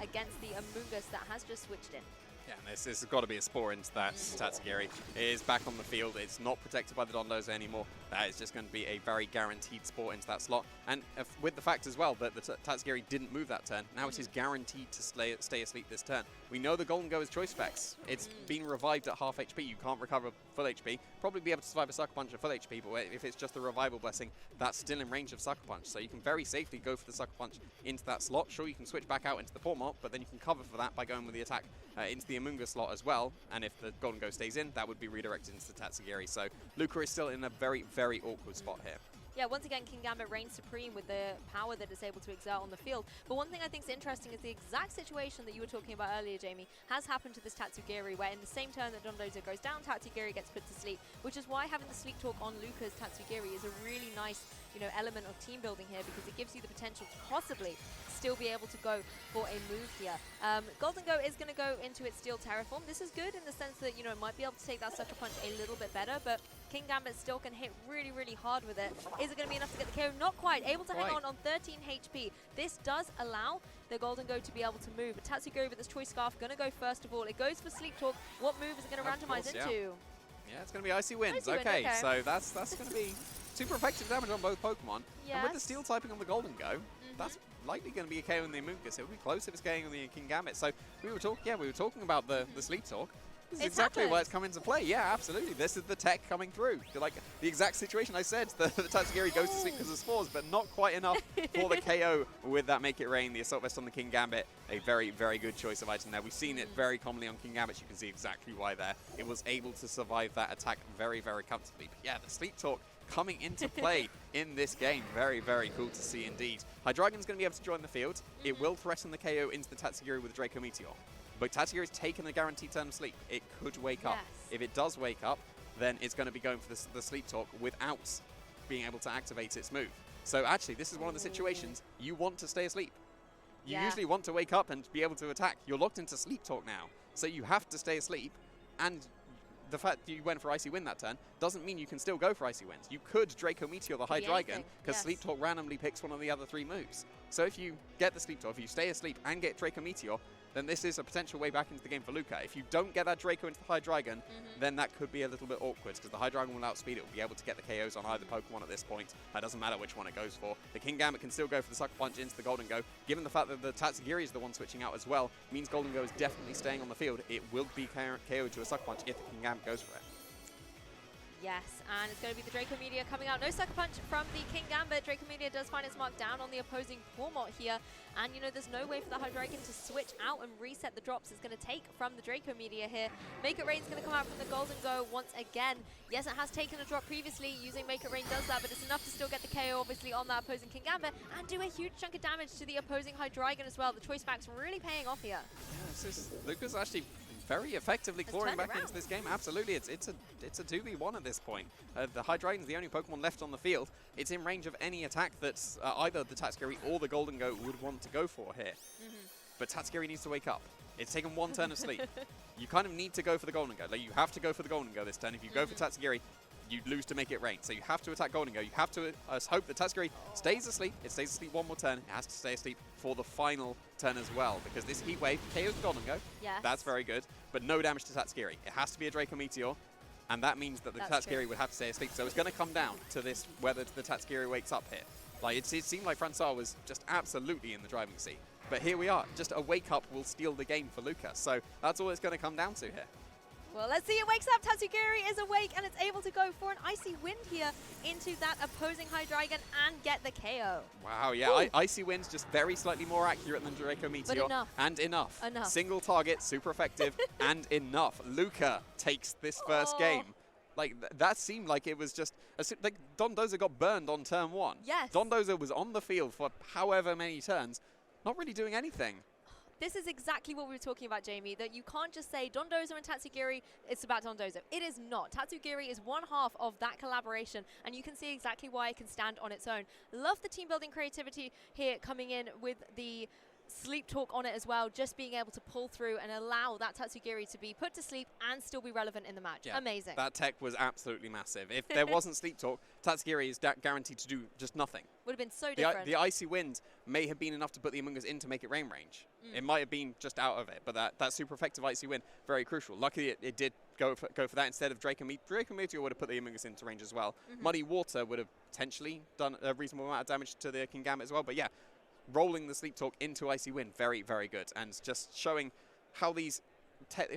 against the Amoonguss that has just switched in. Yeah, and this has got to be a spore into that Tatsugiri. It is back on the field. It's not protected by the Dondozo anymore. That is just going to be a very guaranteed spore into that slot. And with the fact as well that the Tatsugiri didn't move that turn, now it is guaranteed to stay asleep this turn. We know the Golden Go is choice specs. It's been revived at half HP. You can't recover full HP. Probably be able to survive a Sucker Punch at full HP, but if it's just a Revival Blessing, that's still in range of Sucker Punch. So you can very safely go for the Sucker Punch into that slot. Sure, you can switch back out into the Pawmot, but then you can cover for that by going with the attack into the Amoonguss slot as well. And if the Golden Go stays in, that would be redirected into the Tatsugiri. So Luca is still in a very, very awkward spot here. Yeah, once again, Kingambit reigns supreme with the power that it's able to exert on the field. But one thing I think is interesting is the exact situation that you were talking about earlier, Jamie, has happened to this Tatsugiri, where in the same turn that Dondozo goes down, Tatsugiri gets put to sleep, which is why having the Sleep Talk on Luca's Tatsugiri is a really nice, element of team building here, because it gives you the potential to possibly still be able to go for a move here. Golden Go is going to go into its Steel Terraform. This is good in the sense that, it might be able to take that Sucker Punch a little bit better, but Kingambit still can hit really, really hard with it. Is it going to be enough to get the KO? Not quite. Able to hang on 13 HP. This does allow the Golden Go to be able to move. But Tatsugiri with this Choice Scarf going to go first of all. It goes for Sleep Talk. What move is it going to randomize into? Yeah, it's going to be Icy Winds. Okay, so that's going to be super effective damage on both Pokemon. Yes. And with the Steel typing on the Golden Go, that's likely going to be a KO in the Amoonguss. It would be close if it's getting on the Kingambit. So we were talking about the Sleep Talk. This is exactly why it's come into play. Yeah, absolutely. This is the tech coming through. Like the exact situation I said. The Tatsugiri goes to sleep because of spores, but not quite enough for the KO with that Make It Rain. The Assault Vest on the Kingambit, a very, very good choice of item there. We've seen it very commonly on Kingambit. You can see exactly why there. It was able to survive that attack very, very comfortably. But yeah, the Sleep Talk coming into play in this game. Very, very cool to see indeed. Hydreigon's going to be able to join the field. It will threaten the KO into the Tatsugiri with Draco Meteor. But Tatsugiri's taken a guaranteed turn of sleep. It could wake up. If it does wake up, then it's going to be going for the Sleep Talk without being able to activate its move. So actually, this is one of the situations you want to stay asleep. You usually want to wake up and be able to attack. You're locked into Sleep Talk now. So you have to stay asleep. And the fact that you went for Icy Wind that turn doesn't mean you can still go for Icy Winds. You could Draco Meteor the Hydreigon, because Sleep Talk randomly picks one of the other 3 moves. So if you get the Sleep Talk, if you stay asleep and get Draco Meteor, then this is a potential way back into the game for Luca. If you don't get that Draco into the Hydreigon, then that could be a little bit awkward, because the Hydreigon will outspeed it. It will be able to get the KOs on either Pokemon at this point. It doesn't matter which one it goes for. The Kingambit can still go for the Sucker Punch into the Golden Go. Given the fact that the Tatsugiri is the one switching out as well, means Golden Go is definitely staying on the field. It will be KO'd to a Sucker Punch if the Kingambit goes for it. Yes, and it's going to be the Draco Meteor coming out. No Sucker Punch from the Kingambit. Draco Meteor does find its mark down on the opposing Pawmot here. And, there's no way for the Hydreigon to switch out and reset the drops it's going to take from the Draco Meteor here. Make It Rain's going to come out from the Golden Go once again. Yes, it has taken a drop previously. Using Make It Rain does that, but it's enough to still get the KO, obviously, on that opposing Kingambit and do a huge chunk of damage to the opposing Hydreigon as well. The choice backs really paying off here. Yeah, Luca's actually very effectively clawing back into this game. Absolutely, it's a 2v1 at this point. The Hydreigon's the only Pokemon left on the field. It's in range of any attack that either the Tatsugiri or the Golden Go would want to go for here. But Tatsugiri needs to wake up. It's taken 1 turn of sleep. You kind of need to go for the Golden Go. Like, you have to go for the Golden Go this turn. If you go for Tatsugiri, you lose to make it rain. So you have to attack Golden Go. You have to hope that Tatsugiri stays asleep. It stays asleep one more turn. It has to stay asleep for the final turn as well, because this Heat Wave KOs the Golden Go. Yes. That's very good, but no damage to Tatsugiri. It has to be a Draco Meteor, and that means that the Tatsugiri would have to stay asleep. So it's going to come down to this, whether the Tatsugiri wakes up here. Like, it seemed like François was just absolutely in the driving seat. But here we are. Just a wake-up will steal the game for Luca. So that's all it's going to come down to here. Well, let's see. It wakes up. Tatsugiri is awake, and it's able to go for an Icy Wind here into that opposing Hydreigon and get the KO. Wow, yeah. Icy Wind's just very slightly more accurate than Draco Meteor. But enough. And enough. Enough. Single target, super effective, and enough. Luca takes this first game. Like, that seemed like it was just... like, Dondozo got burned on turn 1. Yes. Dondozo was on the field for however many turns, not really doing anything. This is exactly what we were talking about, Jamie, that you can't just say Dondozo and Tatsugiri, it's about Dondozo. It is not. Tatsugiri is one half of that collaboration, and you can see exactly why it can stand on its own. Love the team building creativity here coming in with the sleep talk on it as well, just being able to pull through and allow that Tatsugiri to be put to sleep and still be relevant in the match. Yeah, amazing. That tech was absolutely massive. If there wasn't sleep talk, Tatsugiri is guaranteed to do just nothing. Would have been so different. The Icy Wind may have been enough to put the Among Us in to make it rain range. It might have been just out of it, but that super effective Icy Wind, very crucial. Luckily, it did go for that instead of Draco Meteor. Draco Meteor would have put the Among Us into range as well. Muddy Water would have potentially done a reasonable amount of damage to the King Gambit as well, but yeah, rolling the Sleep Talk into Icy Wind, very, very good. And just showing how these tech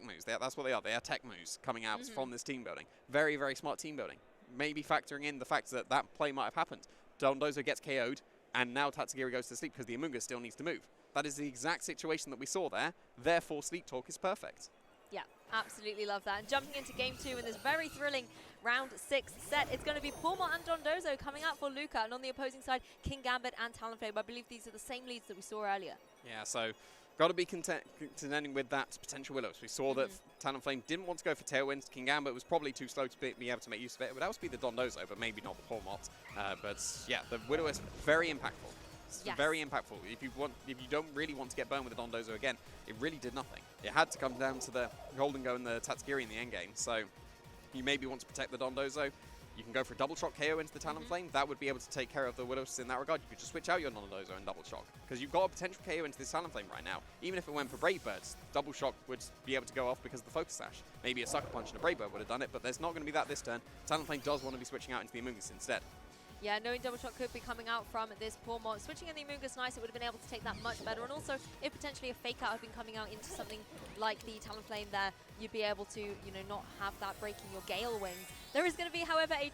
moves, that's what they are. They are tech moves coming out from this team building. Very, very smart team building. Maybe factoring in the fact that that play might have happened. Dondozo gets KO'd, and now Tatsugiri goes to sleep because the Amoonguss still needs to move. That is the exact situation that we saw there. Therefore, Sleep Talk is perfect. Yeah, absolutely love that. And jumping into game 2 in this very thrilling round 6 set, it's going to be Pokémon and Dondozo coming out for Luca, and on the opposing side, King Gambit and Talonflame. I believe these are the same leads that we saw earlier. Yeah, so got to be contending with that potential Willows. We saw that Talonflame didn't want to go for Tailwind. King Gambit was probably too slow to be able to make use of it. It would also be the Dondozo, but maybe not the Pokémon. But yeah, the Widow is very impactful. Yes. Very impactful. If you don't really want to get burned with the Dondozo again, it really did nothing. It had to come down to the Golden Go and the Tatsugiri in the endgame. So you maybe want to protect the Dondozo. You can go for a double shock KO into the Talonflame. That would be able to take care of the Willows in that regard. You could just switch out your Dondozo and double shock, because you've got a potential KO into this Talonflame right now. Even if it went for Brave Birds, double shock would be able to go off because of the Focus Sash. Maybe a Sucker Punch and a Brave Bird would have done it, but there's not going to be that this turn. Talonflame does want to be switching out into the Amoonguss instead. Yeah, knowing double shot could be coming out from this Pokémon. Switching in the Amoonguss nice, it would have been able to take that much better. And also, if potentially a fake out had been coming out into something like the Talonflame there, you'd be able to, not have that breaking your Gale Wings. There is going to be, however, a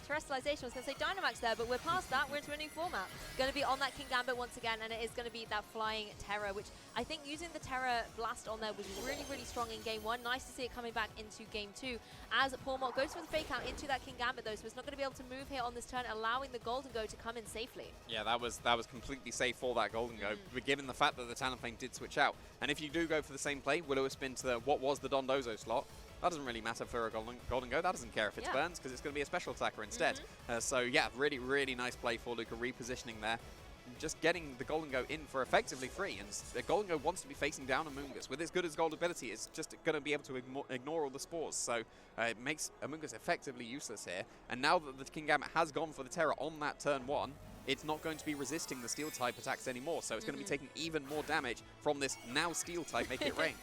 Terrestrialization. I was going to say Dynamax there, but we're past that. We're into a new format. Going to be on that King Gambit once again, and it is going to be that Flying Terror, which I think using the Terror Blast on there was really, really strong in Game 1. Nice to see it coming back into Game 2. As Pokémon goes for the fake out into that King Gambit, though, so it's not going to be able to move here on this turn, allowing the Golden Go to come in safely. Yeah, that was completely safe for that Golden Go, but given the fact that the Talonflame did switch out. And if you do go for the same play, Will-O-Wisp into what was the Dondozo slot, that doesn't really matter for a Golden Go. That doesn't care if it's burns, because it's going to be a special attacker instead. So yeah, really, really nice play for Luca, repositioning there. Just getting the Golden Go in for effectively free. And the Golden Go wants to be facing down Amoonguss. With as good as Gold ability, it's just going to be able to ignore all the spores. So it makes Amoonguss effectively useless here. And now that the King Gambit has gone for the Terror on that turn 1, it's not going to be resisting the Steel type attacks anymore. So it's going to be taking even more damage from this now Steel type, making it rain.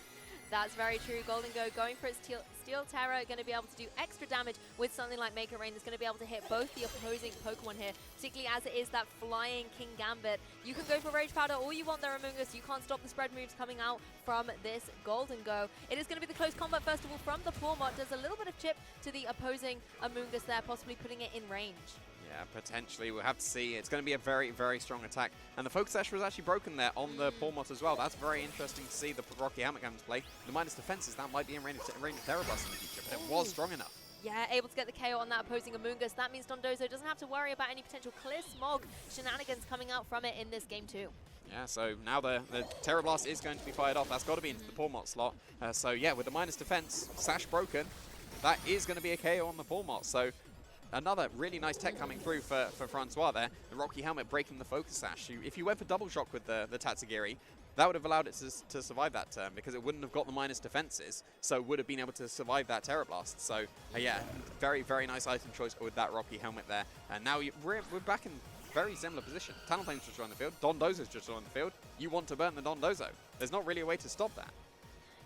That's very true. Golden Go going for its Steel Terror, going to be able to do extra damage with something like Make It Rain. That's going to be able to hit both the opposing Pokemon here, particularly as it is that flying King Gambit. You can go for Rage Powder all you want there, Amoonguss. You can't stop the spread moves coming out from this Golden Go. It is going to be the close combat, first of all, from the Pawmot. Does a little bit of chip to the opposing Amoonguss there, possibly putting it in range. Yeah, potentially. We'll have to see. It's going to be a very, very strong attack. And the Focus Sash was actually broken there on the Pawmot as well. That's very interesting to see the Rocky Hammergams play. The minus defenses, that might be in range of Terror Blast in the future, but it was strong enough. Yeah, able to get the KO on that opposing Amoonguss. That means Dondozo doesn't have to worry about any potential Clear Smog shenanigans coming out from it in this game 2. Yeah, so now the Terror Blast is going to be fired off. That's got to be into the Pawmot slot. So yeah, with the minus defense, Sash broken, that is going to be a KO on the Pawmot. So another really nice tech coming through for Francois there. The Rocky Helmet breaking the Focus Sash. If you went for double shock with the Tatsugiri, that would have allowed it to survive that turn because it wouldn't have got the minus defenses, so would have been able to survive that Terror Blast. So yeah, very, very nice item choice with that Rocky Helmet there. And now we're back in very similar position. Talonflame's just on the field, Dondozo's just on the field. You want to burn the Dondozo. There's not really a way to stop that.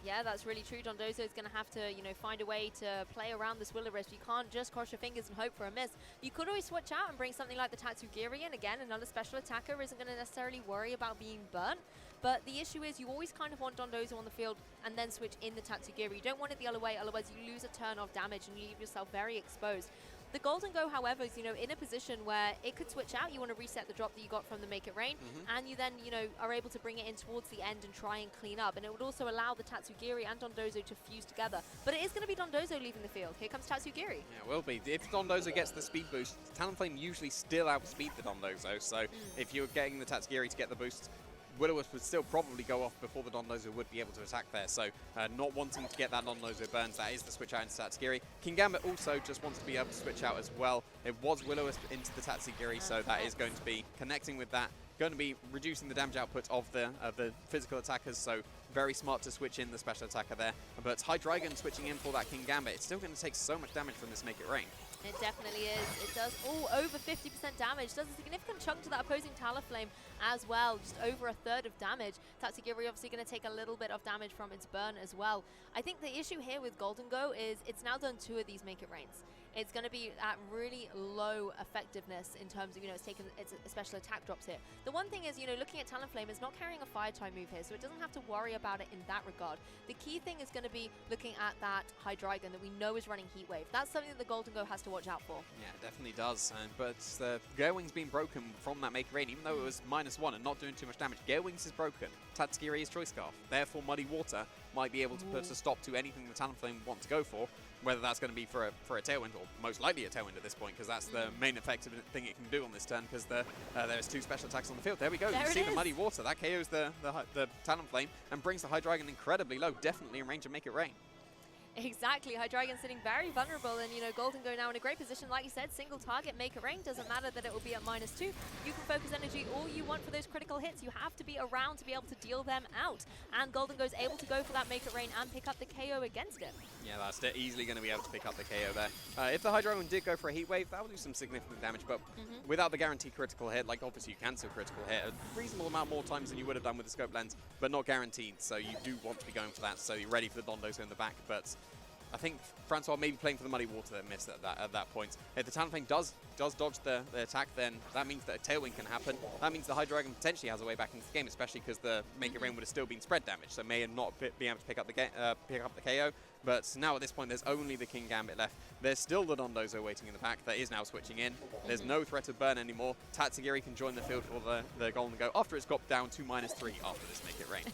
Yeah, that's really true. Dondozo is going to have to, find a way to play around this Will-O-Wisp. You can't just cross your fingers and hope for a miss. You could always switch out and bring something like the Tatsugiri in. Again, another special attacker isn't going to necessarily worry about being burnt. But the issue is you always kind of want Dondozo on the field and then switch in the Tatsugiri. You don't want it the other way, otherwise you lose a turn of damage and you leave yourself very exposed. The Golden Go, however, is, in a position where it could switch out. You want to reset the drop that you got from the Make It Rain, and you then, are able to bring it in towards the end and try and clean up. And it would also allow the Tatsugiri and Dondozo to fuse together. But it is going to be Dondozo leaving the field. Here comes Tatsugiri. Yeah, it will be. If Dondozo gets the speed boost, Talonflame usually still outspeed the Dondozo. So if you're getting the Tatsugiri to get the boost, Will-O-Wisp would still probably go off before the Dondozo would be able to attack there. So not wanting to get that Dondozo burns, that is the switch out into Tatsugiri. Kingambit also just wants to be able to switch out as well. It was Will-O-Wisp into the Tatsugiri, so that is going to be connecting with that. Going to be reducing the damage output of the physical attackers, so very smart to switch in the special attacker there. But Hydreigon switching in for that Kingambit. It's still going to take so much damage from this Make It Rain. It definitely is. It does over 50% damage. Does a significant chunk to that opposing Talonflame as well. Just over a third of damage. Tatsugiri obviously going to take a little bit of damage from its burn as well. I think the issue here with Golden Go is it's now done 2 of these Make It Rains. It's going to be at really low effectiveness in terms of, it's taken its special attack drops here. The one thing is, looking at Talonflame, it's not carrying a fire type move here, so it doesn't have to worry about it in that regard. The key thing is going to be looking at that Hydreigon that we know is running Heat Wave. That's something that the Golden Go has to watch out for. Yeah, it definitely does. But the Gale Wing's been broken from that Make It Rain, even though it was -1 and not doing too much damage. Gale Wings is broken. Tatsugiri is Choice Scarf. Therefore, Muddy Water might be able to put a stop to anything the Talonflame want to go for, whether that's going to be for a Tailwind, or most likely a Tailwind at this point, because that's the main effective thing it can do on this turn, because there's 2 special attacks on the field. There we go. You see the Muddy Water. That KOs the Talonflame and brings the Hydreigon incredibly low, definitely in range of Make It Rain. Exactly, Hydreigon sitting very vulnerable, and Golden Go now in a great position. Like you said, single target, Make It Rain. Doesn't matter that it will be at -2. You can focus energy all you want for those critical hits. You have to be around to be able to deal them out. And Golden Go's able to go for that Make It Rain and pick up the KO against it. Yeah, that's easily going to be able to pick up the KO there. If the Hydreigon did go for a Heat Wave, that would do some significant damage, but without the guaranteed critical hit, like obviously you can still critical hit a reasonable amount more times than you would have done with the Scope Lens, but not guaranteed, so you do want to be going for that, so you're ready for the Dondozo in the back. But I think Francois may be playing for the Muddy Water that missed at that point. If the Talonflame does dodge the attack, then that means that a Tailwind can happen. That means the Hydreigon potentially has a way back into the game, especially because the Make It Rain would have still been spread damage, so may not be able to pick up the KO. But now at this point, there's only the Kingambit left. There's still the Dondozo waiting in the back that is now switching in. There's no threat of burn anymore. Tatsugiri can join the field for the Golden Go after it's got down to -3 after this Make It Rain.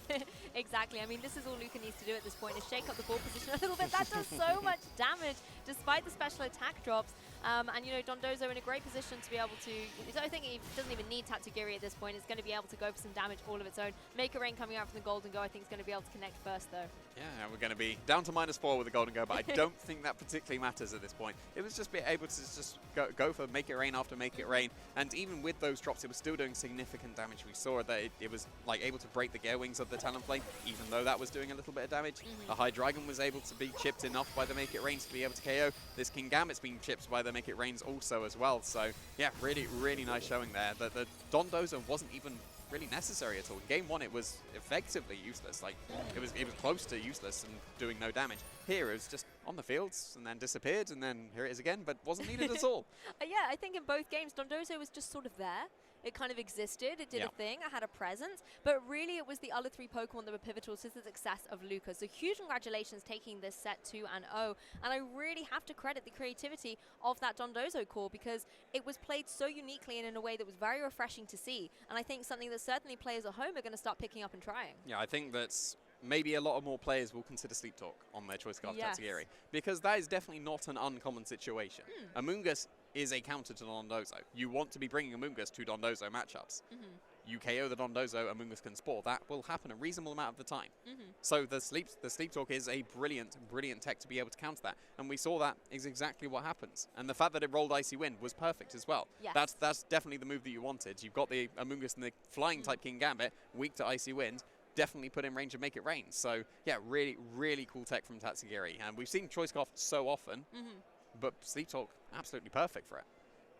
Exactly. I mean, this is all Luca needs to do at this point, is shake up the ball position a little bit. That does so much damage despite the special attack drops. And, Dondozo in a great position to be able to... I think he doesn't even need Tatsugiri at this point. It's going to be able to go for some damage all of its own. Make It Rain coming out from the Golden Go, I think, is going to be able to connect first, though. Yeah, and we're going to be down to -4 with the Golden Go, but I don't think that particularly matters at this point. It was just be able to just go for Make It Rain after Make It Rain, and even with those drops, it was still doing significant damage. We saw that it was like able to break the Gale Wings of the Talonflame, even though that was doing a little bit of damage. The Hydreigon was able to be chipped enough by the Make It Rains to be able to KO. This Kingambit's been chipped by the Make It Rains also as well. So yeah, really, really nice showing there. The Dondozo wasn't even really necessary at all. In game 1, it was effectively useless. Like it was close to useless and doing no damage. Here, it was just on the fields and then disappeared, and then here it is again, but wasn't needed at all. Yeah, I think in both games, Dondozo was just sort of there. It kind of existed, it did a thing, it had a presence, but really it was the other 3 Pokemon that were pivotal to the success of Luca. So huge congratulations taking this set 2-0, and I really have to credit the creativity of that Dondozo core, because it was played so uniquely and in a way that was very refreshing to see, and I think something that certainly players at home are going to start picking up and trying. Yeah, I think that's maybe a lot more players will consider Sleep Talk on their Choice Scarf Tatsugiri, because that is definitely not an uncommon situation. Amoonguss is a counter to Dondozo. You want to be bringing Amoonguss to Dondozo matchups. You KO the Dondozo, Amoonguss can spore. That will happen a reasonable amount of the time. So the sleep talk is a brilliant tech to be able to counter that. And we saw that is exactly what happens. And the fact that it rolled Icy Wind was perfect as well. Yes. That's definitely the move that you wanted. You've got the Amoonguss and the flying type King Gambit, weak to Icy Wind. Definitely put in range and make it rain. So yeah, really cool tech from Tatsugiri. And we've seen Choice Scarf so often, but Sleep Talk, absolutely perfect for it.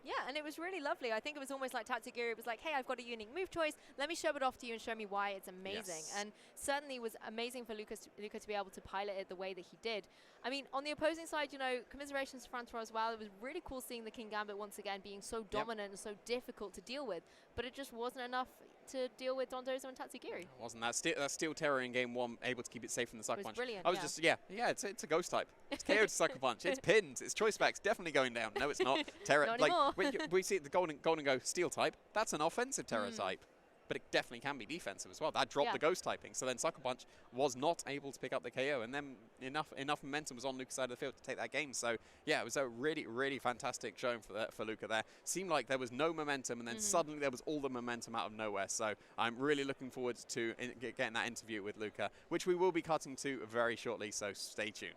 Yeah, and it was really lovely. I think it was almost like Tatsugiri was like, hey, I've got a unique move choice. Let me show it off to you and show me why it's amazing. Yes. And certainly it was amazing for Luca to be able to pilot it the way that he did. I mean, on the opposing side, you know, commiserations to François as well. It was really cool seeing the King Gambit once again being so dominant and so difficult to deal with. But it just wasn't enough to deal with Dondozo and Tatsugiri. Wasn't that Steel Terror in game 1 able to keep it safe from the Sucker Punch? Brilliant, I was just, it's a Ghost type. It's KO to Sucker Punch. It's pinned. It's Choice Specs definitely going down. No, it's not. Terror, Not like, anymore. we see the Golden Go Steel type. That's an offensive Terror type. But it definitely can be defensive as well. That dropped the Ghost typing. So then Sucker Punch was not able to pick up the KO. And then enough momentum was on Luca's side of the field to take that game. So yeah, it was a really fantastic showing for Luca there. Seemed like there was no momentum, and then suddenly there was all the momentum out of nowhere. So I'm really looking forward to getting that interview with Luca, which we will be cutting to very shortly. So stay tuned.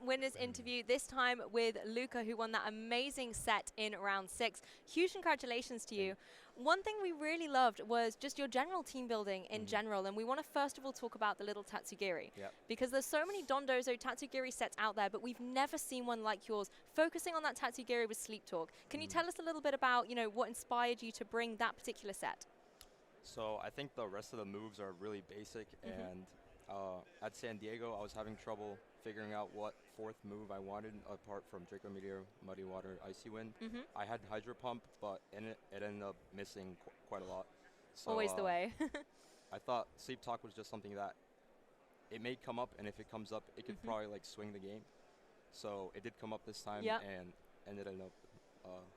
Winners interview, this time with Luca, who won that amazing set in round 6. Huge congratulations to you. One thing we really loved was just your general team building in general, and we want to first of all talk about the little Tatsugiri. Because there's so many Dondozo Tatsugiri sets out there, but we've never seen one like yours, focusing on that Tatsugiri with Sleep Talk. Can you tell us a little bit about, you know, what inspired you to bring that particular set? So I think the rest of the moves are really basic, and at San Diego I was having trouble figuring out what 4th move I wanted apart from Draco Meteor, Muddy Water, Icy Wind. I had Hydro Pump, but it ended up missing quite a lot. So, Always the way. I thought Sleep Talk was just something that it may come up, and if it comes up, it could probably like swing the game. So it did come up this time, and ended up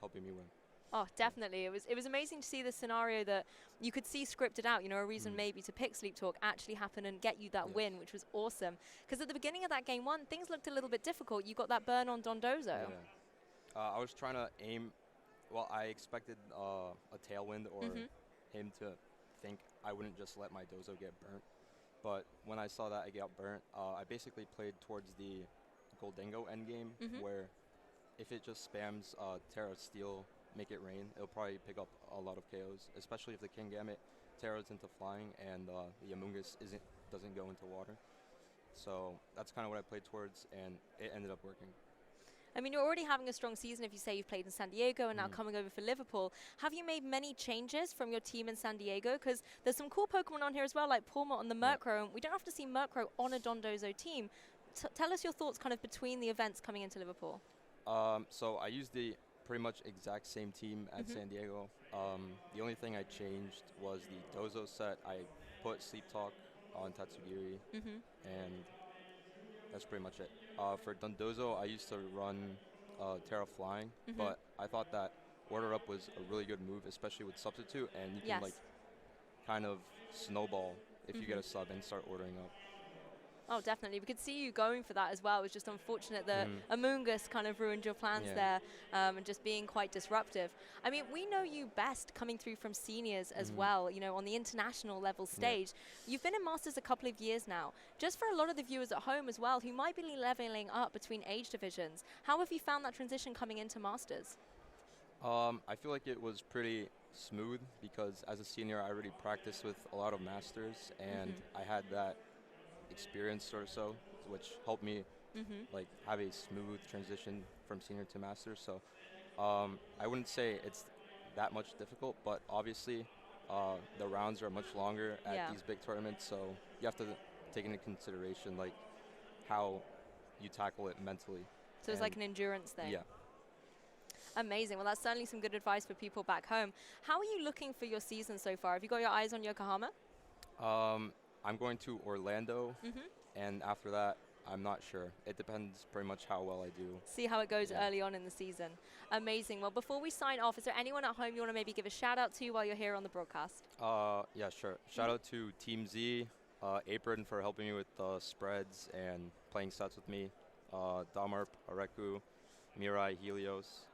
helping me win. Oh, definitely. It was amazing to see the scenario that you could see scripted out, you know, a reason maybe to pick Sleep Talk actually happen and get you that win, which was awesome. Because at the beginning of that game 1, things looked a little bit difficult. You got that burn on Dondozo. I was trying to aim, well, I expected a Tailwind or him to think I wouldn't just let my Dozo get burnt. But when I saw that I got burnt, I basically played towards the Goldengo endgame, where if it just spams Terra Steel, make it rain, it'll probably pick up a lot of KOs, especially if the King Gambit Terra's into flying and the Amoonguss doesn't go into water. So that's kind of what I played towards, and it ended up working. I mean, you're already having a strong season if you say you've played in San Diego and now coming over for Liverpool. Have you made many changes from your team in San Diego? Because there's some cool Pokemon on here as well, like Pawmot on the Murkrow, and we don't have to see Murkrow on a Dondozo team. Tell us your thoughts kind of between the events coming into Liverpool. So I used the pretty much exact same team at San Diego. The only thing I changed was the Dozo set. I put Sleep Talk on Tatsugiri, and that's pretty much it. For Dondozo, I used to run Terra Flying, but I thought that Order Up was a really good move, especially with Substitute, and you can like kind of snowball if you get a sub and start ordering up. Oh, definitely. We could see you going for that as well. It was just unfortunate that Amoonguss kind of ruined your plans there, and just being quite disruptive. I mean, we know you best coming through from seniors as well, you know, on the international level stage. You've been in Masters a couple of years now. Just for a lot of the viewers at home as well who might be leveling up between age divisions, how have you found that transition coming into Masters? I feel like it was pretty smooth because as a senior, I already practiced with a lot of Masters, and I had that experience or so, which helped me like have a smooth transition from senior to master. So I wouldn't say it's that much difficult, but obviously the rounds are much longer at these big tournaments, so you have to take into consideration like how you tackle it mentally. So it's like an endurance thing. Yeah. Amazing. Well, that's certainly some good advice for people back home. How are you looking for your season so far? Have you got your eyes on Yokohama? I'm going to Orlando, and after that, I'm not sure. It depends pretty much how well I do. See how it goes early on in the season. Amazing. Well, before we sign off, is there anyone at home you want to maybe give a shout out to while you're here on the broadcast? Yeah, sure. Shout out to Team Z, Apron for helping me with spreads and playing sets with me. Damarp, Areku, Mirai, Helios,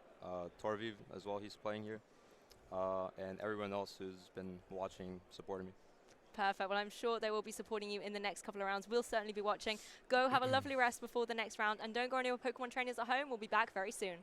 Torviv as well, he's playing here. And everyone else who's been watching, supporting me. Perfect. Well, I'm sure they will be supporting you in the next couple of rounds. We'll certainly be watching. Go have a lovely rest before the next round, and don't go on your Pokemon trainers at home. We'll be back very soon.